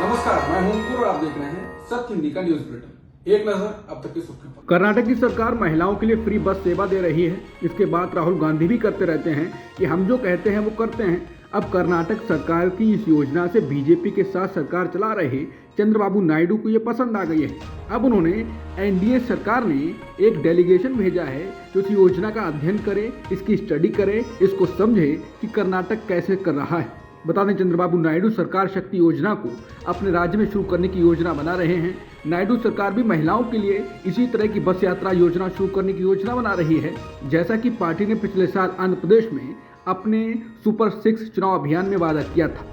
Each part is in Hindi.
नमस्कार, मैं हूं अंकुर और आप देख रहे हैं सत्य हिंदी का न्यूज बुलेटिन। एक नजर अब तक की सुर्खियों पर। कर्नाटक की सरकार महिलाओं के लिए फ्री बस सेवा दे रही है। इसके बाद राहुल गांधी भी करते रहते हैं कि हम जो कहते हैं वो करते हैं। अब कर्नाटक सरकार की इस योजना से बीजेपी के साथ सरकार चला रहे चंद्रबाबू नायडू को ये पसंद आ गई है। अब उन्होंने एनडीए सरकार ने एक डेलीगेशन भेजा है जो इस योजना का अध्ययन करे, इसकी स्टडी करे, इसको समझे कि कर्नाटक कैसे कर रहा है। बता दें, चंद्रबाबू नायडू सरकार शक्ति योजना को अपने राज्य में शुरू करने की योजना बना रहे हैं। नायडू सरकार भी महिलाओं के लिए इसी तरह की बस यात्रा योजना शुरू करने की योजना बना रही है, जैसा कि पार्टी ने पिछले साल आंध्र प्रदेश में अपने सुपर 6 चुनाव अभियान में वादा किया था।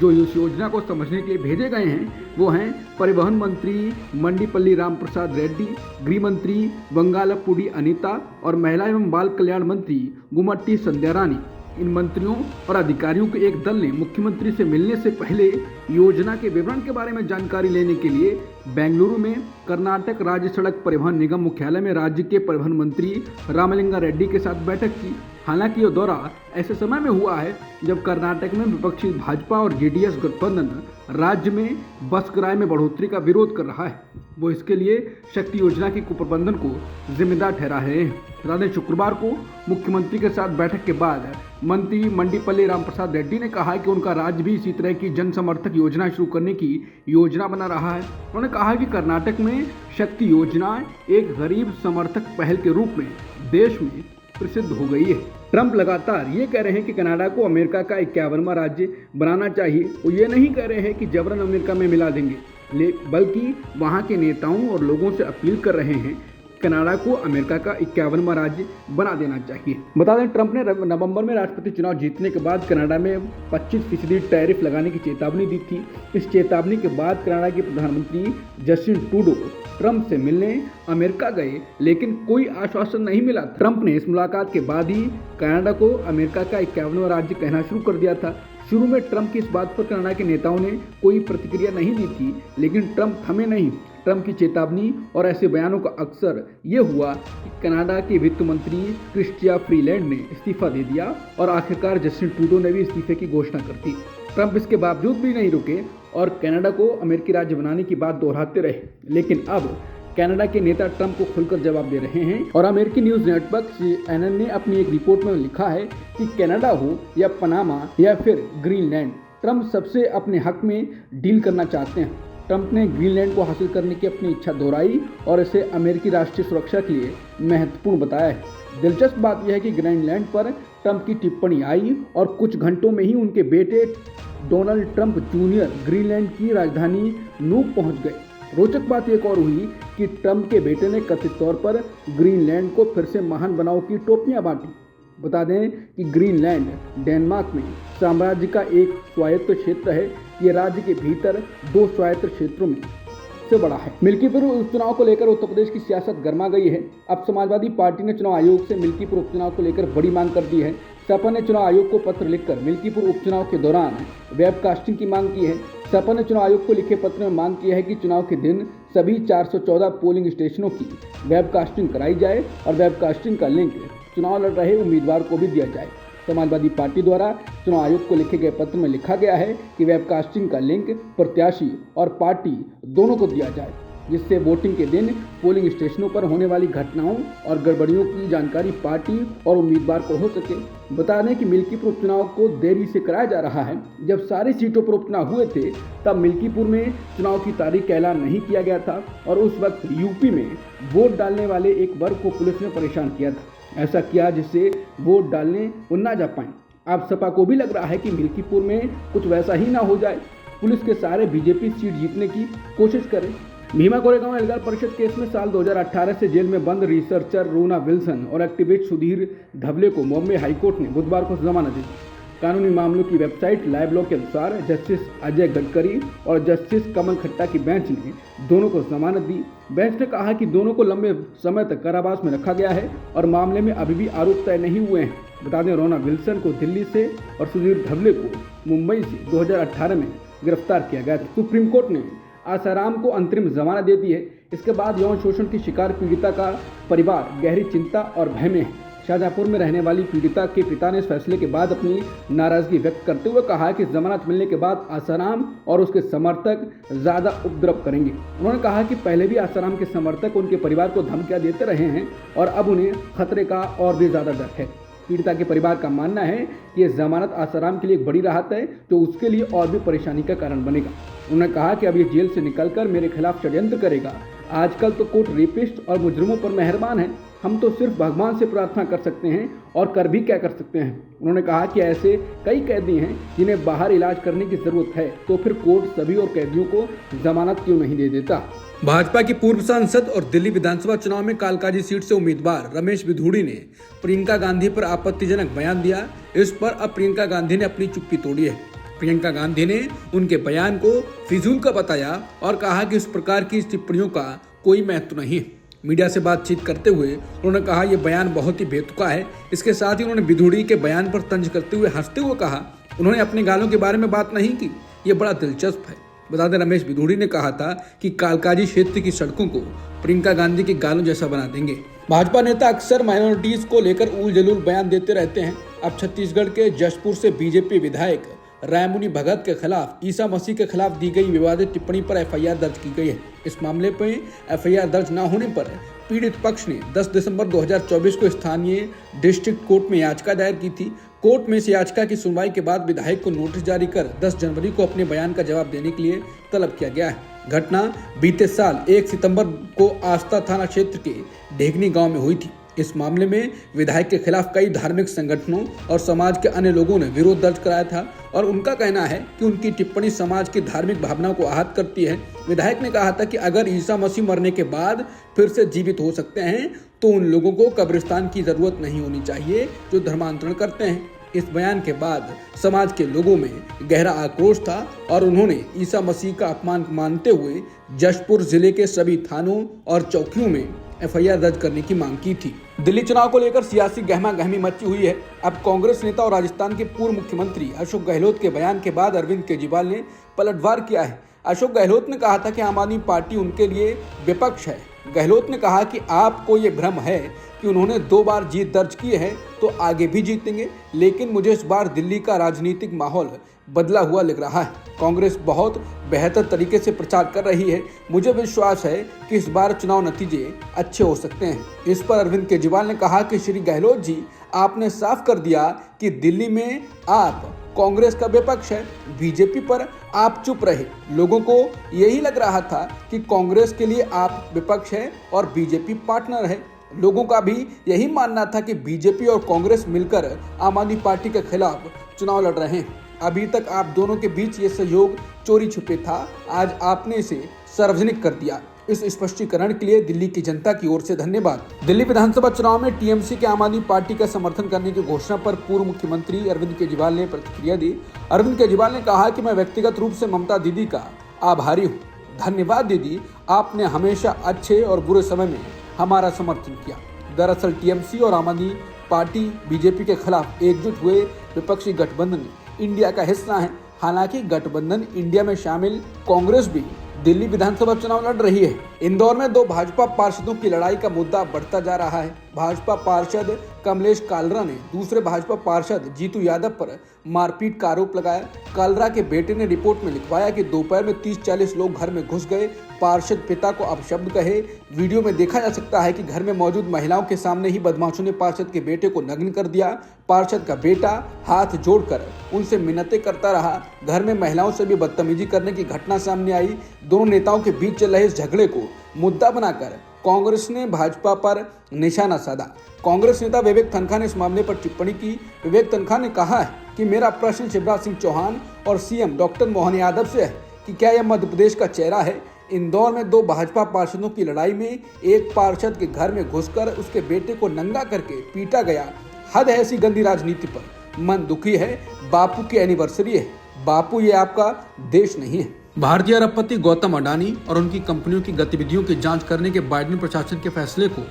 जो इस योजना को समझने के लिए भेजे गए हैं वो हैं परिवहन मंत्री मंडीपल्ली रामप्रसाद रेड्डी, गृह मंत्री बंगालपुडी अनीता और महिला एवं बाल कल्याण मंत्री गुम्मटी संध्या रानी। इन मंत्रियों और अधिकारियों के एक दल ने मुख्यमंत्री से मिलने से पहले योजना के विवरण के बारे में जानकारी लेने के लिए बेंगलुरु में कर्नाटक राज्य सड़क परिवहन निगम मुख्यालय में राज्य के परिवहन मंत्री रामलिंगा रेड्डी के साथ बैठक की। हालांकि यह दौरा ऐसे समय में हुआ है जब कर्नाटक में विपक्षी भाजपा और जेडीएस गठबंधन राज्य में बस किराए में बढ़ोतरी का विरोध कर रहा है। वो इसके लिए शक्ति योजना के कुप्रबंधन को जिम्मेदार ठहरा है। रात शुक्रवार को मुख्यमंत्री के साथ बैठक के बाद मंत्री मंडीपल्ली रामप्रसाद रेड्डी ने कहा कि उनका राज्य भी इसी तरह की जन समर्थक योजना शुरू करने की योजना बना रहा है। उन्होंने कहा कि कर्नाटक में शक्ति योजना एक गरीब समर्थक पहल के रूप में देश में प्रसिद्ध हो गई है। ट्रंप लगातार ये कह रहे हैं कि कनाडा को अमेरिका का 51वां राज्य बनाना चाहिए। वो ये नहीं कह रहे हैं कि जबरन अमेरिका में मिला देंगे, बल्कि वहाँ के नेताओं और लोगों से अपील कर रहे हैं कनाडा को अमेरिका का 51वां राज्य बना देना चाहिए। बता दें, ट्रंप ने नवंबर में राष्ट्रपति चुनाव जीतने के बाद कनाडा में 25% टैरिफ लगाने की चेतावनी दी थी। इस चेतावनी के बाद कनाडा के प्रधानमंत्री जस्टिन ट्रूडो ट्रंप से मिलने अमेरिका गए, लेकिन कोई आश्वासन नहीं मिला। ट्रंप ने इस मुलाकात के बाद ही कनाडा को अमेरिका का 51वां राज्य कहना शुरू कर दिया था। शुरू में ट्रंप की इस बात पर कनाडा के नेताओं ने कोई प्रतिक्रिया नहीं दी थी, लेकिन ट्रंप थमे नहीं। ट्रंप की चेतावनी और ऐसे बयानों का अक्सर ये हुआ कि कनाडा के वित्त मंत्री क्रिस्टिया फ्रीलैंड ने इस्तीफा दे दिया और आखिरकार जस्टिन ट्रूडो ने भी इस्तीफे की घोषणा कर दी। ट्रंप इसके बावजूद भी नहीं रुके और कनाडा को अमेरिकी राज्य बनाने की बात दोहराते रहे, लेकिन अब कनाडा के नेता ट्रंप को खुलकर जवाब दे रहे हैं। और अमेरिकी न्यूज नेटवर्क CNN ने अपनी एक रिपोर्ट में लिखा है कि कनाडा हो या पनामा या फिर ग्रीनलैंड, ट्रंप सबसे अपने हक में डील करना चाहते हैं। ट्रंप ने ग्रीनलैंड को हासिल करने की अपनी इच्छा दोहराई और इसे अमेरिकी राष्ट्रीय सुरक्षा के लिए महत्वपूर्ण बताया है। दिलचस्प बात यह है कि ग्रीनलैंड पर ट्रंप की टिप्पणी आई और कुछ घंटों में ही उनके बेटे डोनाल्ड ट्रंप जूनियर ग्रीनलैंड की राजधानी नूक पहुंच गए। रोचक बात एक और हुई कि ट्रंप के बेटे ने कथित तौर पर ग्रीनलैंड को फिर से महान बनाओ की टोपियां बांटी। बता दें कि ग्रीनलैंड डेनमार्क में साम्राज्य का एक स्वायत्त क्षेत्र है। ये राज्य के भीतर 2 स्वायत्त क्षेत्रों में से बड़ा है। मिल्कीपुर उपचुनाव को लेकर उत्तर प्रदेश की सियासत गर्मा गई है। अब समाजवादी पार्टी ने चुनाव आयोग से मिल्कीपुर उपचुनाव को लेकर बड़ी मांग कर दी है। सपा ने चुनाव आयोग को पत्र लिखकर मिल्कीपुर उपचुनाव के दौरान वेबकास्टिंग की मांग की है। सपा ने चुनाव आयोग को लिखे पत्र में मांग की है कि चुनाव के दिन सभी 414 पोलिंग स्टेशनों की वेबकास्टिंग कराई जाए और वेबकास्टिंग का लिंक चुनाव लड़ रहे उम्मीदवार को भी दिया जाए। समाजवादी पार्टी द्वारा चुनाव आयोग को लिखे गए पत्र में लिखा गया है कि वेबकास्टिंग का लिंक प्रत्याशी और पार्टी दोनों को दिया जाए, जिससे वोटिंग के दिन पोलिंग स्टेशनों पर होने वाली घटनाओं और गड़बड़ियों की जानकारी पार्टी और उम्मीदवार को हो सके। बता दें कि मिल्कीपुर उपचुनाव को देरी से कराया जा रहा है। जब सारी सीटों पर उपचुनाव हुए थे तब मिल्कीपुर में चुनाव की तारीख का ऐलान नहीं किया गया था और उस वक्त यूपी में वोट डालने वाले एक वर्ग को पुलिस ने परेशान किया था। ऐसा किया जिससे वोट डालने वो ना जा पाए। अब सपा को भी लग रहा है कि मिल्कीपुर में कुछ वैसा ही ना हो जाए, पुलिस के सहारे बीजेपी सीट जीतने की कोशिश करे। भीमा कोरेगांव एल्गार परिषद केस में साल 2018 से जेल में बंद रिसर्चर रोना विल्सन और एक्टिविस्ट सुधीर धवले को बॉम्बे हाईकोर्ट ने बुधवार को जमानत दी। कानूनी मामलों की वेबसाइट लाइव लॉ के अनुसार जस्टिस अजय गडकरी और जस्टिस कमल खट्टा की बेंच ने दोनों को जमानत दी। बेंच ने कहा कि दोनों को लंबे समय तक कारावास में रखा गया है और मामले में अभी भी आरोप तय नहीं हुए हैं। बता दें, रोना विल्सन को दिल्ली से और सुधीर धवले को मुंबई से 2018 में गिरफ्तार किया गया था। सुप्रीम कोर्ट ने आसाराम को अंतरिम जमानत दे दी है। इसके बाद यौन शोषण की शिकार पीड़िता का परिवार गहरी चिंता और भय में है। शाहजहांपुर में रहने वाली पीड़िता के पिता ने इस फैसले के बाद अपनी नाराजगी व्यक्त करते हुए कहा कि जमानत मिलने के बाद आसाराम और उसके समर्थक ज्यादा उपद्रव करेंगे। उन्होंने कहा कि पहले भी आसाराम के समर्थक उनके परिवार को धमकियां देते रहे हैं और अब उन्हें खतरे का और भी ज्यादा डर है। पीड़िता के परिवार का मानना है कि यह जमानत आसाराम के लिए एक बड़ी राहत है जो उसके लिए और भी परेशानी का कारण बनेगा। उन्होंने कहा कि अब ये जेल से निकलकर मेरे खिलाफ षड्यंत्र करेगा। आजकल तो कोर्ट रेपिस्ट और मुजरिमों पर मेहरबान है, हम तो सिर्फ भगवान से प्रार्थना कर सकते हैं और कर भी क्या कर सकते हैं। उन्होंने कहा कि ऐसे कई कैदी हैं जिन्हें बाहर इलाज करने की जरूरत है, तो फिर कोर्ट सभी और कैदियों को जमानत क्यों नहीं दे देता। भाजपा की पूर्व सांसद और दिल्ली विधानसभा चुनाव में कालकाजी सीट से उम्मीदवार रमेश बिधूड़ी ने प्रियंका गांधी पर आपत्तिजनक बयान दिया। इस पर अब प्रियंका गांधी ने अपनी चुप्पी तोड़ी है। प्रियंका गांधी ने उनके बयान को फिजूल का बताया और कहा कि इस प्रकार की टिप्पणियों का कोई महत्व नहीं है। मीडिया से बातचीत करते हुए उन्होंने कहा यह बयान बहुत ही बेतुका है। इसके साथ ही उन्होंने बिधूड़ी के बयान पर तंज करते हुए हंसते हुए कहा उन्होंने अपने गालों के बारे में बात नहीं की, ये बड़ा दिलचस्प है। बता दें रमेश बिधूड़ी ने कहा था कि कालकाजी क्षेत्र की सड़कों को प्रियंका गांधी के गालों जैसा बना देंगे। भाजपा नेता अक्सर माइनॉरिटीज को लेकर उल जलूल बयान देते रहते हैं। अब छत्तीसगढ़ के जशपुर से बीजेपी विधायक रायमुनि भगत के खिलाफ ईसा मसीह के खिलाफ दी गई विवादित टिप्पणी पर एफआईआर दर्ज की गई है। इस मामले पर एफआईआर दर्ज न होने पर पीड़ित पक्ष ने 10 दिसंबर 2024 को स्थानीय डिस्ट्रिक्ट कोर्ट में याचिका दायर की थी। कोर्ट में इस याचिका की सुनवाई के बाद विधायक को नोटिस जारी कर 10 जनवरी को अपने बयान का जवाब देने के लिए तलब किया गया है। घटना बीते साल 1 सितंबर को आस्था थाना क्षेत्र के ढेगनी गांव में हुई थी। इस मामले में विधायक के खिलाफ कई धार्मिक संगठनों और समाज के अन्य लोगों ने विरोध दर्ज कराया था और उनका कहना है कि उनकी टिप्पणी समाज की धार्मिक भावनाओं को आहत करती है। विधायक ने कहा था कि अगर ईसा मसीह मरने के बाद फिर से जीवित हो सकते हैं तो उन लोगों को कब्रिस्तान की जरूरत नहीं होनी चाहिए जो धर्मांतरण करते हैं। इस बयान के बाद समाज के लोगों में गहरा आक्रोश था और उन्होंने ईसा मसीह का अपमान मानते हुए जशपुर जिले के सभी थानों और चौकियों में एफआईआर दर्ज करने की मांग की थी। दिल्ली चुनाव को लेकर सियासी गहमा गहमी मची हुई है। अब कांग्रेस नेता और राजस्थान के पूर्व मुख्यमंत्री अशोक गहलोत के बयान के बाद अरविंद केजरीवाल ने पलटवार किया है। अशोक गहलोत ने कहा था कि आम आदमी पार्टी उनके लिए विपक्ष है। गहलोत ने कहा कि आपको ये भ्रम है कि उन्होंने 2 बार जीत दर्ज की है तो आगे भी जीतेंगे, लेकिन मुझे इस बार दिल्ली का राजनीतिक माहौल बदला हुआ लग रहा है। कांग्रेस बहुत बेहतर तरीके से प्रचार कर रही है। मुझे विश्वास है कि इस बार चुनाव नतीजे अच्छे हो सकते हैं। इस पर अरविंद केजरीवाल ने कहा कि श्री गहलोत जी, आपने साफ कर दिया कि दिल्ली में आप कांग्रेस का विपक्ष है, बीजेपी पर आप चुप रहे। लोगों को यही लग रहा था कि कांग्रेस के लिए आप विपक्ष है और बीजेपी पार्टनर है। लोगों का भी यही मानना था कि बीजेपी और कांग्रेस मिलकर आम आदमी पार्टी के खिलाफ चुनाव लड़ रहे हैं। अभी तक आप दोनों के बीच ये सहयोग चोरी छुपे था, आज आपने इसे सार्वजनिक कर दिया। इस स्पष्टीकरण के लिए दिल्ली की जनता की ओर से धन्यवाद। दिल्ली विधानसभा चुनाव में टीएमसी के आम आदमी पार्टी का समर्थन करने की घोषणा पर पूर्व मुख्यमंत्री अरविंद केजरीवाल ने प्रतिक्रिया दी। अरविंद केजरीवाल ने कहा कि मैं व्यक्तिगत रूप से ममता दीदी का आभारी हूँ। धन्यवाद दीदी, आपने हमेशा अच्छे और बुरे समय में हमारा समर्थन किया। दरअसल टीएमसी और आम आदमी पार्टी बीजेपी के खिलाफ एकजुट हुए विपक्षी गठबंधन इंडिया का हिस्सा है। हालांकि गठबंधन इंडिया में शामिल कांग्रेस भी दिल्ली विधानसभा चुनाव लड़ रही है। इंदौर में 2 भाजपा पार्षदों की लड़ाई का मुद्दा बढ़ता जा रहा है। भाजपा पार्षद कमलेश कालरा ने दूसरे भाजपा पार्षद जीतू यादव पर मारपीट का आरोप लगाया। कालरा के बेटे ने रिपोर्ट में लिखवाया कि दोपहर में 30-40 लोग घर में घुस गए, पार्षद पिता को अपशब्द कहे। वीडियो में देखा जा सकता है कि घर में मौजूद महिलाओं के सामने ही बदमाशों ने पार्षद के बेटे को नग्न कर दिया। पार्षद का बेटा हाथ जोड़कर उनसे मिन्नतें करता रहा। घर में महिलाओं से भी बदतमीजी करने की घटना सामने आई। दोनों नेताओं के बीच चल रहे इस झगड़े को मुद्दा बनाकर कांग्रेस ने भाजपा पर निशाना साधा। कांग्रेस नेता विवेक तनखा ने इस मामले पर टिप्पणी की। विवेक तनखा ने कहा है कि मेरा प्रश्न शिवराज सिंह चौहान और सीएम डॉक्टर मोहन यादव से है कि क्या यह मध्य प्रदेश का चेहरा है। इंदौर में 2 भाजपा पार्षदों की लड़ाई में एक पार्षद के घर में घुसकर उसके बेटे को नंगा करके पीटा गया। हद है ऐसी गंदी राजनीति पर। मन दुखी है। बापू की एनिवर्सरी है। बापू, ये आपका देश नहीं है। भारतीय अरबपति गौतम अडानी और उनकी कंपनियों की गतिविधियों की जांच करने के बाइडेन प्रशासन के फैसले को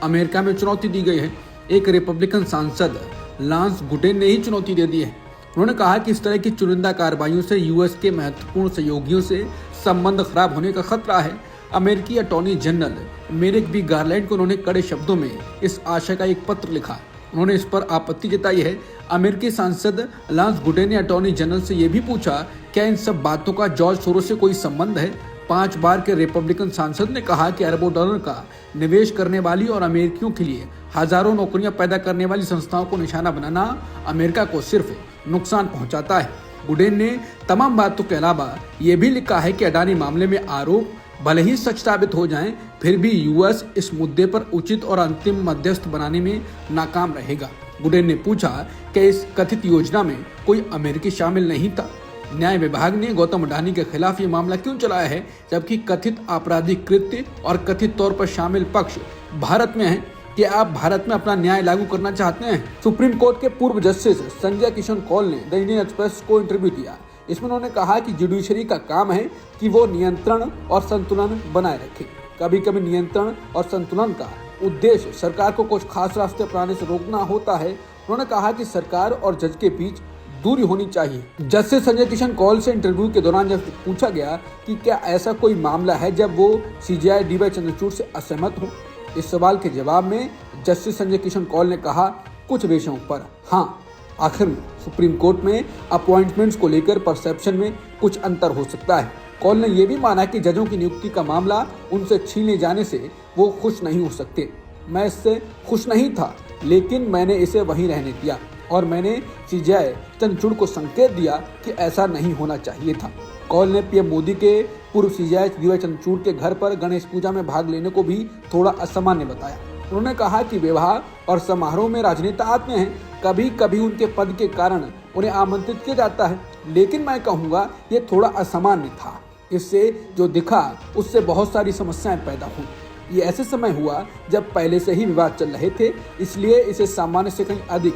अमेरिका में चुनौती दी गई है। एक रिपब्लिकन सांसद लांस गुटेन ने ही चुनौती दे दी है। उन्होंने कहा कि इस तरह की चुनिंदा कार्रवाइयों से यूएस के महत्वपूर्ण सहयोगियों से संबंध खराब होने का खतरा है। अमेरिकी अटॉर्नी जनरल मेरिक बी गारलैंड को उन्होंने कड़े शब्दों में इस आशय का एक पत्र लिखा। उन्होंने इस पर आपत्ति जताई है। अमेरिकी सांसद लांस गुडेन ने अटॉर्नी जनरल से यह भी पूछा, क्या इन सब बातों का जॉर्ज सोरोस से कोई संबंध है। 5 बार के रिपब्लिकन सांसद ने कहा कि अरबों डॉलर का निवेश करने वाली और अमेरिकियों के लिए हजारों नौकरियां पैदा करने वाली संस्थाओं को निशाना बनाना अमेरिका को सिर्फ नुकसान पहुंचाता है। गुडेन ने तमाम बातों के अलावा ये भी लिखा है कि अडानी मामले में आरोप भले ही सच साबित हो जाएं, फिर भी यूएस इस मुद्दे पर उचित और अंतिम मध्यस्थ बनाने में नाकाम रहेगा। गुडेन ने पूछा कि इस कथित योजना में कोई अमेरिकी शामिल नहीं था। न्याय विभाग ने गौतम अडानी के खिलाफ ये मामला क्यों चलाया है, जबकि कथित आपराधिक कृत्य और कथित तौर पर शामिल पक्ष भारत में है। कि आप भारत में अपना न्याय लागू करना चाहते हैं। सुप्रीम कोर्ट के पूर्व जस्टिस संजय किशन कौल ने द इंडियन एक्सप्रेस को इंटरव्यू दिया। इसमें उन्होंने कहा कि जुडिशरी का काम है कि वो नियंत्रण और संतुलन बनाए रखे। कभी कभी नियंत्रण और संतुलन का उद्देश्य सरकार को कुछ खास रास्ते अपनाने से रोकना होता है। उन्होंने कहा कि सरकार और जज के बीच दूरी होनी चाहिए। जस्टिस संजय किशन कौल से इंटरव्यू के दौरान जब पूछा गया कि क्या ऐसा कोई मामला है जब वो सीजेआई डीवाई चंद्रचूड़ से असहमत हो, इस सवाल के जवाब में जस्टिस संजय किशन कौल ने कहा, कुछ विषयों पर हाँ। आखिर में सुप्रीम कोर्ट में अपॉइंटमेंट्स को लेकर परसेप्शन में कुछ अंतर हो सकता है। कौल ने यह भी माना कि जजों की नियुक्ति का मामला उनसे छीने जाने से वो खुश नहीं हो सकते। मैं इससे खुश नहीं था, लेकिन मैंने इसे वहीं रहने दिया और मैंने सीजेआई चंद्रचूड़ को संकेत दिया कि ऐसा नहीं होना चाहिए था। कौल ने पीएम मोदी के पूर्व सीजेआई डीवाई चंद्रचूड़ के घर पर गणेश पूजा में भाग लेने को भी थोड़ा असामान्य बताया। उन्होंने कहा कि विवाह और समारोह में राजनेता आते हैं, कभी कभी उनके पद के कारण उन्हें आमंत्रित किया जाता है, लेकिन मैं कहूँगा ये थोड़ा असामान्य था। इससे जो दिखा उससे बहुत सारी समस्याएं पैदा हुई। ये ऐसे समय हुआ जब पहले से ही विवाद चल रहे थे, इसलिए इसे सामान्य से कहीं अधिक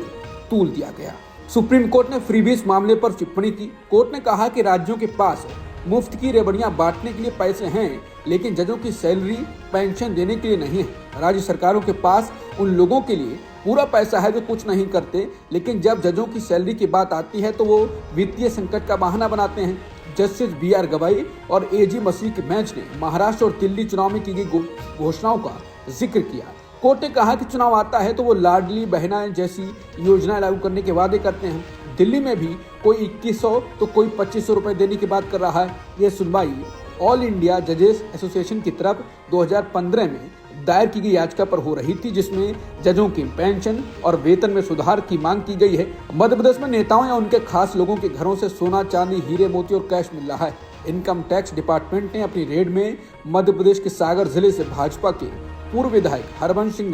तूल दिया गया। सुप्रीम कोर्ट ने फ्रीबीज मामले पर टिप्पणी की। कोर्ट ने कहा कि राज्यों के पास मुफ्त की रेवड़ियां बांटने के लिए पैसे हैं, लेकिन जजों की सैलरी पेंशन देने के लिए नहीं है। राज्य सरकारों के पास उन लोगों के लिए पूरा पैसा है जो कुछ नहीं करते, लेकिन जब जजों की सैलरी की बात आती है तो वो वित्तीय संकट का बहाना बनाते हैं। जस्टिस BR गवाई और AG मसीह के बेंच ने महाराष्ट्र और दिल्ली चुनाव में की गई घोषणाओं का जिक्र किया। कोर्ट ने कहा कि चुनाव आता है तो वो लाडली बहना जैसी योजनाएं लागू करने के वादे करते हैं। दिल्ली में भी कोई 2100 तो कोई 2500 रुपए देने की बात कर रहा है। ये सुनवाई ऑल इंडिया जजेस एसोसिएशन की तरफ 2015 में दायर की गई याचिका पर हो रही थी, जिसमें जजों की पेंशन और वेतन में सुधार की मांग की गई है। मध्य प्रदेश में नेताओं या उनके खास लोगों के घरों से सोना, चांदी, हीरे, मोती और कैश मिल रहा है। इनकम टैक्स डिपार्टमेंट ने अपनी रेड में मध्य प्रदेश के सागर जिले से भाजपा के पूर्व विधायक हरबंश सिंह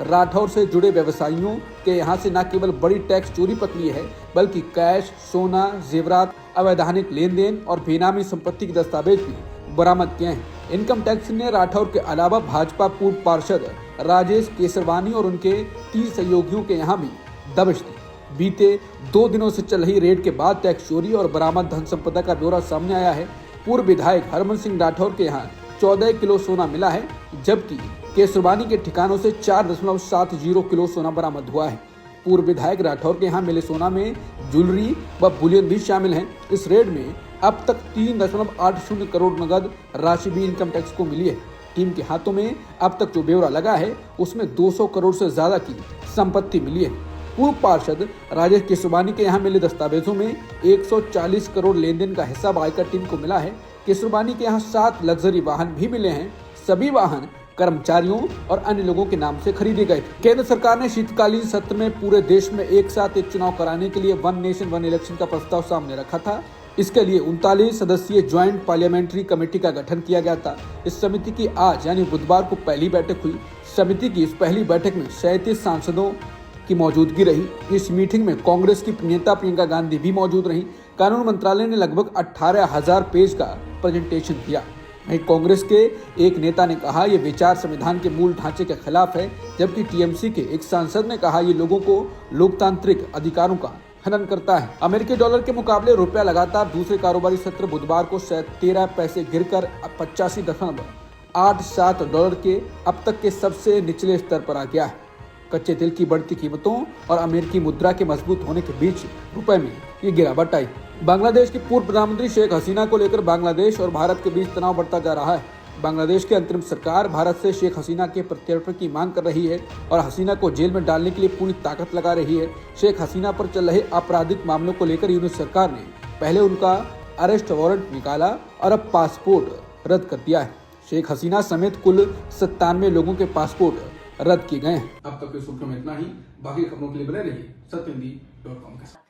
राठौर से जुड़े व्यवसायियों के यहाँ से न केवल बड़ी टैक्स चोरी पकड़ी है, बल्कि कैश, सोना, जेवरात, अवैधानिक लेन देन और बेनामी संपत्ति के दस्तावेज भी बरामद किए हैं। इनकम टैक्स ने राठौर के अलावा भाजपा पूर्व पार्षद राजेश केसरवानी और उनके 30 सहयोगियों के यहाँ भी दबिश दी। बीते 2 दिनों से चल रही रेड के बाद टैक्स चोरी और बरामद धन संपदा का ब्यौरा सामने आया है। पूर्व विधायक हरबंश सिंह राठौर के यहाँ 14 किलो सोना मिला है, जबकि केसरवानी के ठिकानों से 4.70 किलो सोना बरामद हुआ है। पूर्व विधायक राठौर के यहाँ मिले सोना में ज्वेलरी व बुलियन भी शामिल हैं। इस रेड में अब तक 3.80 करोड़ नगद राशि भी इनकम टैक्स को मिली है। टीम के हाथों में अब तक जो ब्यौरा लगा है उसमें 200 करोड़ से ज्यादा की संपत्ति मिली है। पूर्व पार्षद राजेश केसरवानी के यहाँ मिले दस्तावेजों में 140 करोड़ लेन देन का हिसाब आयकर टीम को मिला है। केसरवानी के यहाँ 7 लग्जरी वाहन भी मिले हैं। सभी वाहन कर्मचारियों और अन्य लोगों के नाम से खरीदे गए थे। केंद्र सरकार ने शीतकालीन सत्र में पूरे देश में एक साथ एक चुनाव कराने के लिए वन नेशन वन इलेक्शन का प्रस्ताव सामने रखा था। इसके लिए 39 सदस्यीय ज्वाइंट पार्लियामेंट्री कमेटी का गठन किया गया था। इस समिति की आज यानी बुधवार को पहली बैठक हुई। समिति की इस पहली बैठक में 37 सांसदों की मौजूदगी रही। इस मीटिंग में कांग्रेस की नेता प्रियंका गांधी भी मौजूद रही। कानून मंत्रालय ने लगभग 18,000 पेज का प्रेजेंटेशन दिया। वहीं कांग्रेस के एक नेता ने कहा यह विचार संविधान के मूल ढांचे के खिलाफ है, जबकि टीएमसी के एक सांसद ने कहा ये लोगों को लोकतांत्रिक अधिकारों का हनन करता है। अमेरिकी डॉलर के मुकाबले रुपया लगातार दूसरे कारोबारी सत्र बुधवार को 13 पैसे गिरकर 85.87 डॉलर के अब तक के सबसे निचले स्तर पर आ गया है। कच्चे तेल की बढ़ती कीमतों और अमेरिकी मुद्रा के मजबूत होने के बीच रुपए में ये गिरावट आई। बांग्लादेश की पूर्व प्रधानमंत्री शेख हसीना को लेकर बांग्लादेश और भारत के बीच तनाव बढ़ता जा रहा है। बांग्लादेश की अंतरिम सरकार भारत से शेख हसीना के प्रत्यर्पण की मांग कर रही है और हसीना को जेल में डालने के लिए पूरी ताकत लगा रही है। शेख हसीना पर चल रहे आपराधिक मामलों को लेकर यूनुस सरकार ने पहले उनका अरेस्ट वारंट निकाला और अब पासपोर्ट रद्द कर दिया है। शेख हसीना समेत कुल 97 लोगों के पासपोर्ट रद्द किए गए हैं। अब तक की सुर्खियों में इतना ही। बाकी खबरों के लिए बने रहिए सत्यहिंदी.com के साथ।